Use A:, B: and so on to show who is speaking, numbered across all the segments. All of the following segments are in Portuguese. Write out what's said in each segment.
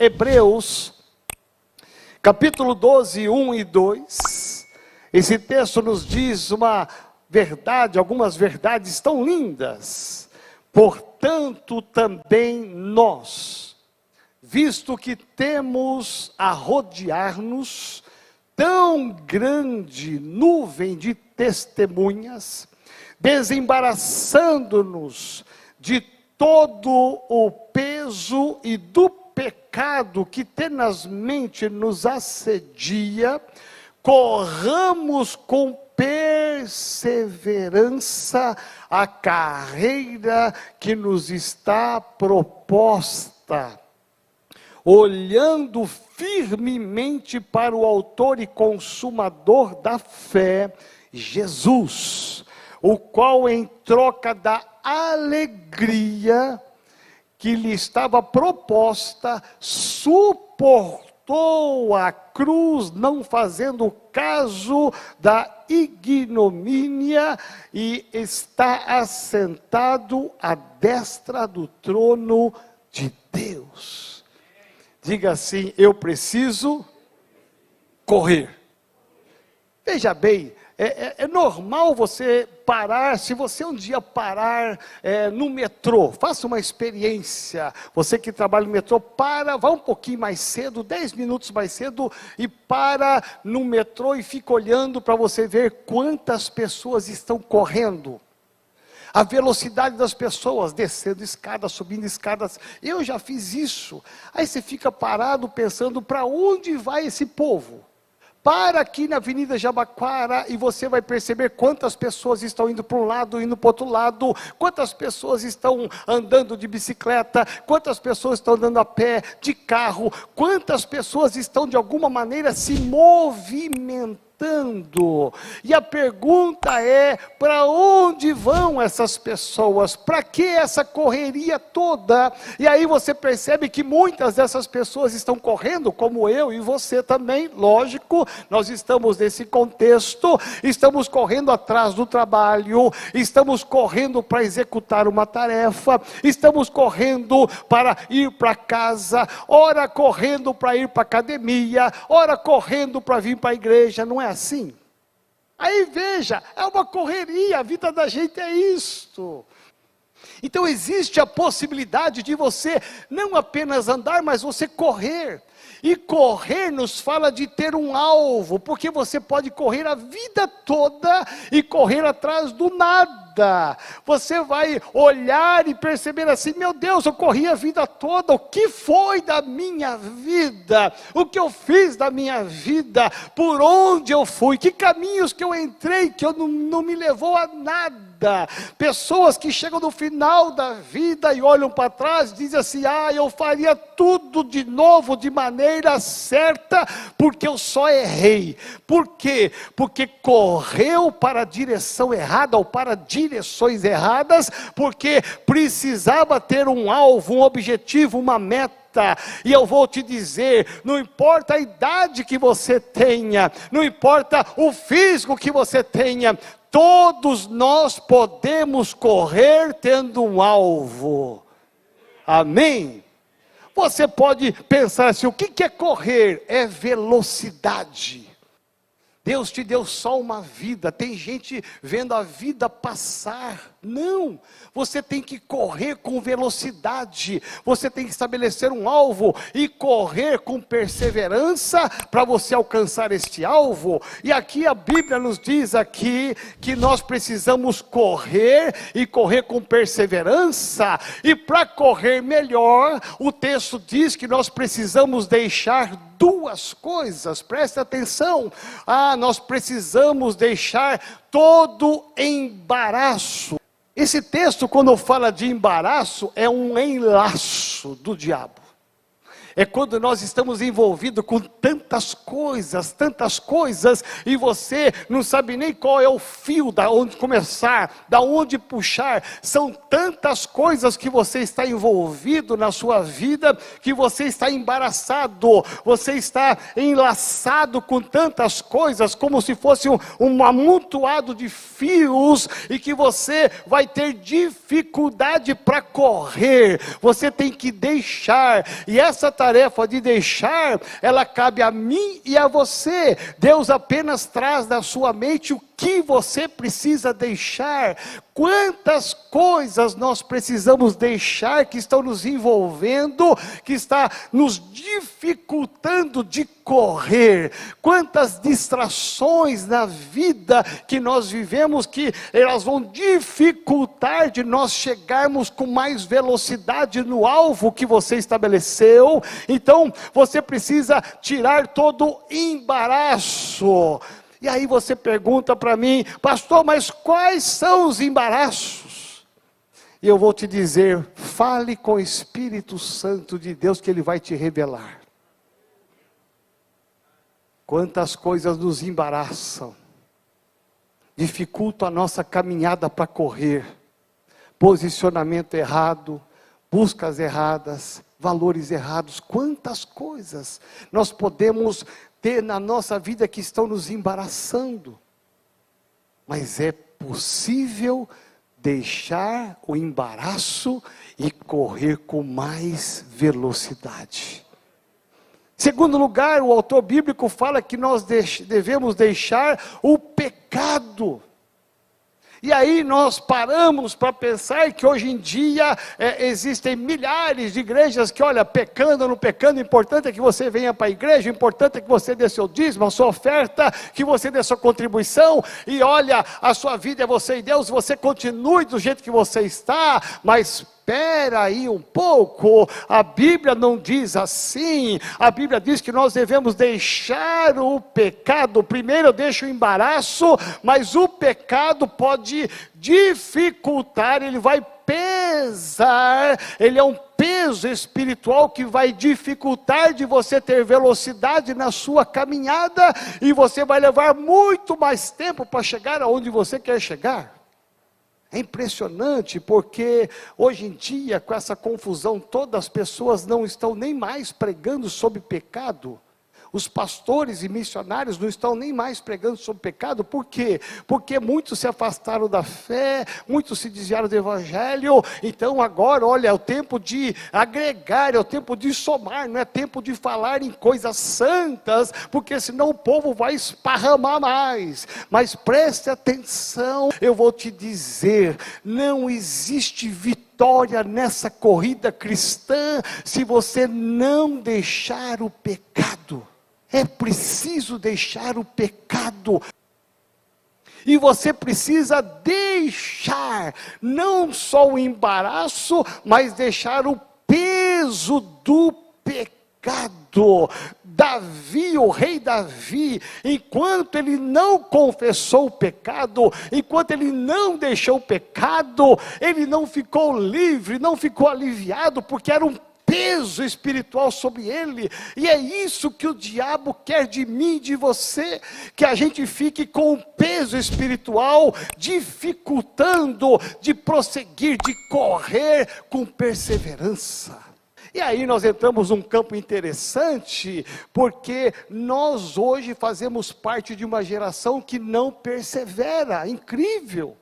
A: Hebreus, capítulo 12, 1 e 2, esse texto nos diz uma verdade, algumas verdades tão lindas. Portanto, também nós, visto que temos a rodear-nos tão grande nuvem de testemunhas, desembaraçando-nos de todo o peso e do pecado que tenazmente nos assedia, corramos com perseverança a carreira que nos está proposta, olhando firmemente para o autor e consumador da fé, Jesus, o qual em troca da alegria que lhe estava proposta, suportou a cruz, não fazendo caso da ignomínia, e está assentado à destra do trono de Deus. Diga assim: eu preciso correr. Veja bem, é normal você parar, se você um dia parar no metrô, faça uma experiência, você que trabalha no metrô, vá um pouquinho mais cedo, 10 minutos mais cedo, e para no metrô e fica olhando para você ver quantas pessoas estão correndo. A velocidade das pessoas, descendo escadas, subindo escadas. Eu já fiz isso. Aí você fica parado pensando, para onde vai esse povo? Para aqui na Avenida Jabaquara e você vai perceber quantas pessoas estão indo para um lado, indo para o outro lado, quantas pessoas estão andando de bicicleta, quantas pessoas estão andando a pé, de carro, quantas pessoas estão de alguma maneira se movimentando. E a pergunta é: para onde vão essas pessoas? Para que essa correria toda? E aí você percebe que muitas dessas pessoas estão correndo, como eu e você também, lógico, nós estamos nesse contexto, estamos correndo atrás do trabalho, estamos correndo para executar uma tarefa, estamos correndo para ir para casa, ora correndo para ir para a academia, ora correndo para vir para a igreja, não é assim? Aí veja, é uma correria, a vida da gente é isto. Então existe a possibilidade de você não apenas andar, mas você correr. E correr nos fala de ter um alvo, porque você pode correr a vida toda e correr atrás do nada. Você vai olhar e perceber assim: meu Deus, eu corri a vida toda, o que foi da minha vida? O que eu fiz da minha vida? Por onde eu fui? Que caminhos que eu entrei que eu não me levou a nada? Pessoas que chegam no final da vida e olham para trás e dizem assim: eu faria tudo de novo, de maneira certa, porque eu só errei. Por quê? Porque correu para a direção errada, ou para direções erradas, porque precisava ter um alvo, um objetivo, uma meta. E eu vou te dizer, não importa a idade que você tenha, não importa o físico que você tenha, todos nós podemos correr tendo um alvo. Amém? Você pode pensar assim: o que é correr? É velocidade. Deus te deu só uma vida. Tem gente vendo a vida passar. Não, você tem que correr com velocidade. Você tem que estabelecer um alvo e correr com perseverança para você alcançar este alvo. E aqui a Bíblia nos diz aqui que nós precisamos correr e correr com perseverança. E para correr melhor, o texto diz que nós precisamos deixar duas coisas. Presta atenção. Nós precisamos deixar todo embaraço. Esse texto, quando fala de embaraço, é um enlaço do diabo. É quando nós estamos envolvidos com tantas coisas, e você não sabe nem qual é o fio, da onde começar, da onde puxar. São tantas coisas que você está envolvido na sua vida, que você está embaraçado, você está enlaçado com tantas coisas, como se fosse um amontoado de fios, e que você vai ter dificuldade para correr. Você tem que deixar, e essa tarefa tarefa de deixar, ela cabe a mim e a você. Deus apenas traz na sua mente o que você precisa deixar. Quantas coisas nós precisamos deixar que estão nos envolvendo, que está nos dificultando de correr. Quantas distrações na vida que nós vivemos, que elas vão dificultar de nós chegarmos com mais velocidade no alvo que você estabeleceu. Então você precisa tirar todo o embaraço. E aí você pergunta para mim: pastor, mas quais são os embaraços? E eu vou te dizer: fale com o Espírito Santo de Deus, que Ele vai te revelar. Quantas coisas nos embaraçam, dificultam a nossa caminhada para correr. Posicionamento errado, buscas erradas, valores errados. Quantas coisas nós podemos ter na nossa vida que estão nos embaraçando. Mas é possível deixar o embaraço e correr com mais velocidade. Segundo lugar, o autor bíblico fala que nós devemos deixar o pecado. E aí nós paramos para pensar que hoje em dia existem milhares de igrejas que, olha, pecando ou não pecando, o importante é que você venha para a igreja, o importante é que você dê seu dízimo, a sua oferta, que você dê sua contribuição, e olha, a sua vida é você e Deus, você continue do jeito que você está, mas espera aí um pouco, a Bíblia não diz assim. A Bíblia diz que nós devemos deixar o pecado. Primeiro eu deixo o embaraço, mas o pecado pode dificultar, ele vai pesar, ele é um peso espiritual que vai dificultar de você ter velocidade na sua caminhada, e você vai levar muito mais tempo para chegar aonde você quer chegar. É impressionante, porque hoje em dia, com essa confusão toda, as pessoas não estão nem mais pregando sobre pecado. Os pastores e missionários não estão nem mais pregando sobre pecado. Por quê? Porque muitos se afastaram da fé, muitos se desviaram do evangelho. Então agora, olha, é o tempo de agregar, é o tempo de somar, não é tempo de falar em coisas santas, porque senão o povo vai esparramar mais. Mas preste atenção, eu vou te dizer, não existe vitória nessa corrida cristã se você não deixar o pecado. É preciso deixar o pecado. E você precisa deixar, não só o embaraço, mas deixar o peso do pecado. Davi, o rei Davi, enquanto ele não confessou o pecado, enquanto ele não deixou o pecado, ele não ficou livre, não ficou aliviado, porque era um peso espiritual sobre ele. E é isso que o diabo quer de mim e de você, que a gente fique com o peso espiritual, dificultando de prosseguir, de correr com perseverança. E aí nós entramos num campo interessante, porque nós hoje fazemos parte de uma geração que não persevera. Incrível!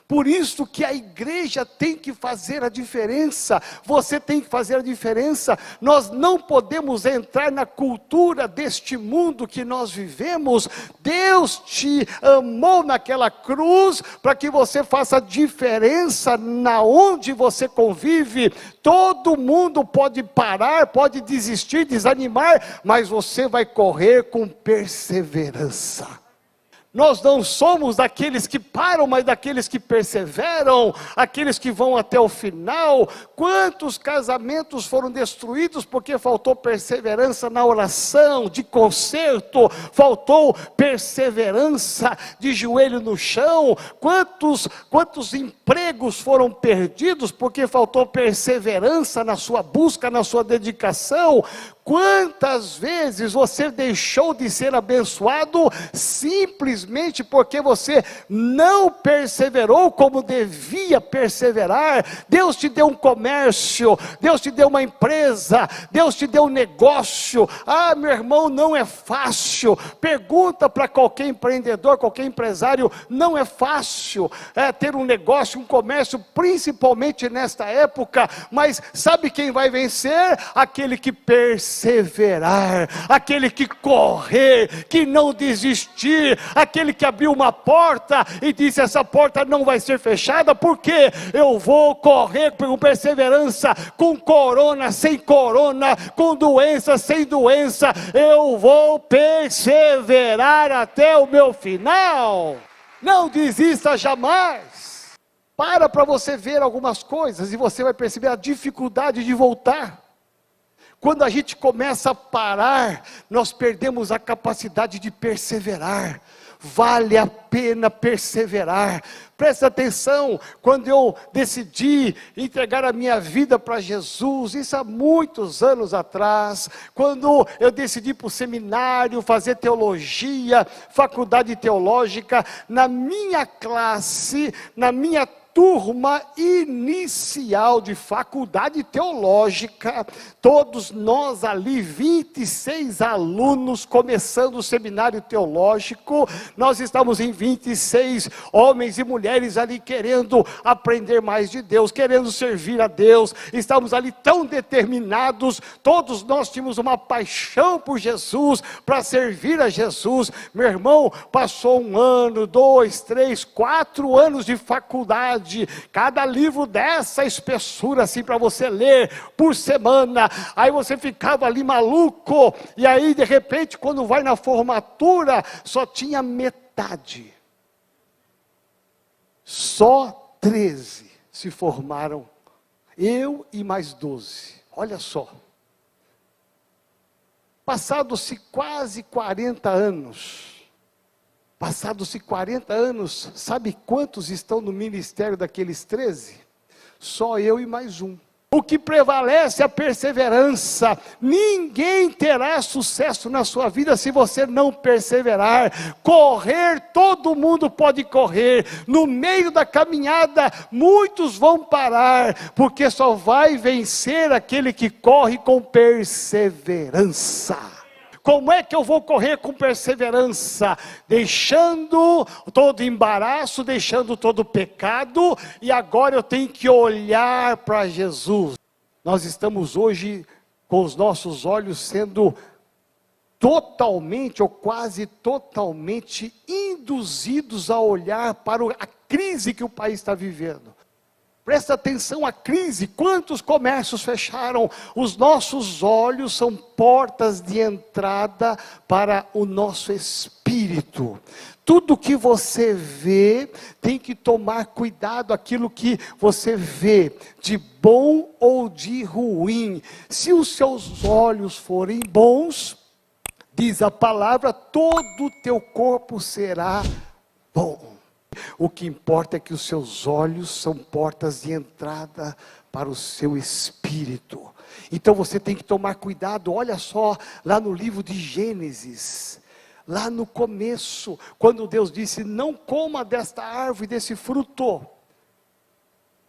A: Por isso que a igreja tem que fazer a diferença, você tem que fazer a diferença. Nós não podemos entrar na cultura deste mundo que nós vivemos. Deus te amou naquela cruz, para que você faça diferença na onde você convive. Todo mundo pode parar, pode desistir, desanimar, mas você vai correr com perseverança. Nós não somos daqueles que param, mas daqueles que perseveram, aqueles que vão até o final. Quantos casamentos foram destruídos porque faltou perseverança na oração, de conserto, faltou perseverança de joelho no chão. Quantos empregos foram perdidos porque faltou perseverança na sua busca, na sua dedicação. Quantas vezes você deixou de ser abençoado simplesmente simplesmente porque você não perseverou como devia perseverar. Deus te deu um comércio, Deus te deu uma empresa, Deus te deu um negócio. Ah, meu irmão, não é fácil. Pergunta para qualquer empreendedor, qualquer empresário, não é fácil ter um negócio, um comércio, principalmente nesta época. Mas sabe quem vai vencer? Aquele que perseverar, aquele que correr, que não desistir, aquele que abriu uma porta e disse: essa porta não vai ser fechada, porque eu vou correr com perseverança, com corona, sem corona, com doença, sem doença, eu vou perseverar até o meu final. Não desista jamais. Para você ver algumas coisas e você vai perceber a dificuldade de voltar. Quando a gente começa a parar, nós perdemos a capacidade de perseverar. Vale a pena perseverar. Presta atenção, quando eu decidi entregar a minha vida para Jesus, isso há muitos anos atrás, quando eu decidi ir para o seminário, fazer teologia, faculdade teológica, na minha classe, na minha turma inicial de faculdade teológica, todos nós ali, 26 alunos, começando o seminário teológico, nós estamos em 26 homens e mulheres ali querendo aprender mais de Deus, querendo servir a Deus, estamos ali tão determinados, todos nós tínhamos uma paixão por Jesus, para servir a Jesus. Meu irmão, passou 1 ano, 2, 3, 4 anos de faculdade, cada livro dessa espessura assim para você ler por semana, aí você ficava ali maluco, e aí de repente quando vai na formatura, só tinha metade, só 13 se formaram, eu e mais 12, olha só, passados-se quase 40 anos, sabe quantos estão no ministério daqueles 13? Só eu e mais um. O que prevalece é a perseverança. Ninguém terá sucesso na sua vida se você não perseverar. Correr, todo mundo pode correr. No meio da caminhada, muitos vão parar, porque só vai vencer aquele que corre com perseverança. Como é que eu vou correr com perseverança? Deixando todo embaraço, deixando todo pecado, e agora eu tenho que olhar para Jesus. Nós estamos hoje com os nossos olhos sendo totalmente ou quase totalmente induzidos a olhar para a crise que o país está vivendo. Presta atenção à crise, quantos comércios fecharam? Os nossos olhos são portas de entrada para o nosso espírito. Tudo que você vê, tem que tomar cuidado aquilo que você vê, de bom ou de ruim. Se os seus olhos forem bons, diz a palavra, todo o teu corpo será bom. O que importa é que os seus olhos são portas de entrada para o seu espírito. Então você tem que tomar cuidado. Olha só, lá no livro de Gênesis, lá no começo, quando Deus disse, não coma desta árvore, desse fruto.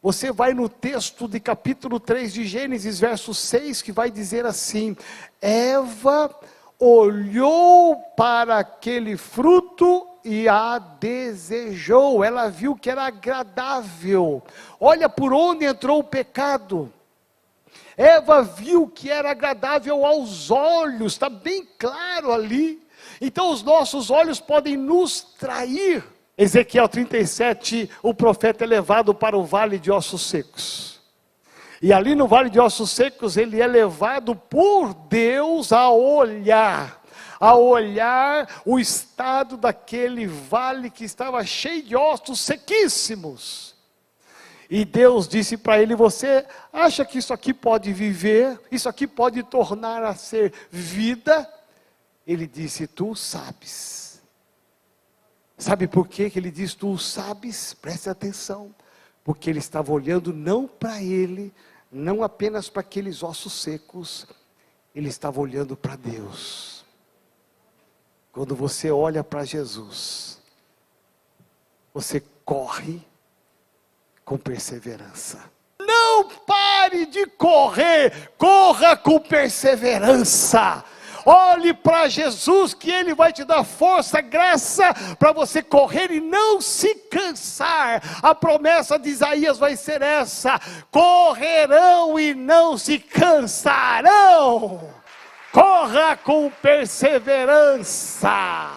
A: Você vai no texto de capítulo 3 de Gênesis, verso 6, que vai dizer assim, Eva olhou para aquele fruto e a desejou, ela viu que era agradável. Olha por onde entrou o pecado. Eva viu que era agradável aos olhos, está bem claro ali. Então os nossos olhos podem nos trair. Ezequiel 37, o profeta é levado para o vale de ossos secos. E ali no vale de ossos secos, ele é levado por Deus a olhar o estado daquele vale que estava cheio de ossos sequíssimos. E Deus disse para ele, você acha que isso aqui pode viver? Isso aqui pode tornar a ser vida? Ele disse, tu sabes. Sabe por que ele disse, tu sabes? Preste atenção. Porque ele estava olhando não para ele, não apenas para aqueles ossos secos, ele estava olhando para Deus. Quando você olha para Jesus, você corre com perseverança. Não pare de correr, corra com perseverança. Olhe para Jesus, que Ele vai te dar força, graça, para você correr e não se cansar. A promessa de Isaías vai ser essa: correrão e não se cansarão. Corra com perseverança.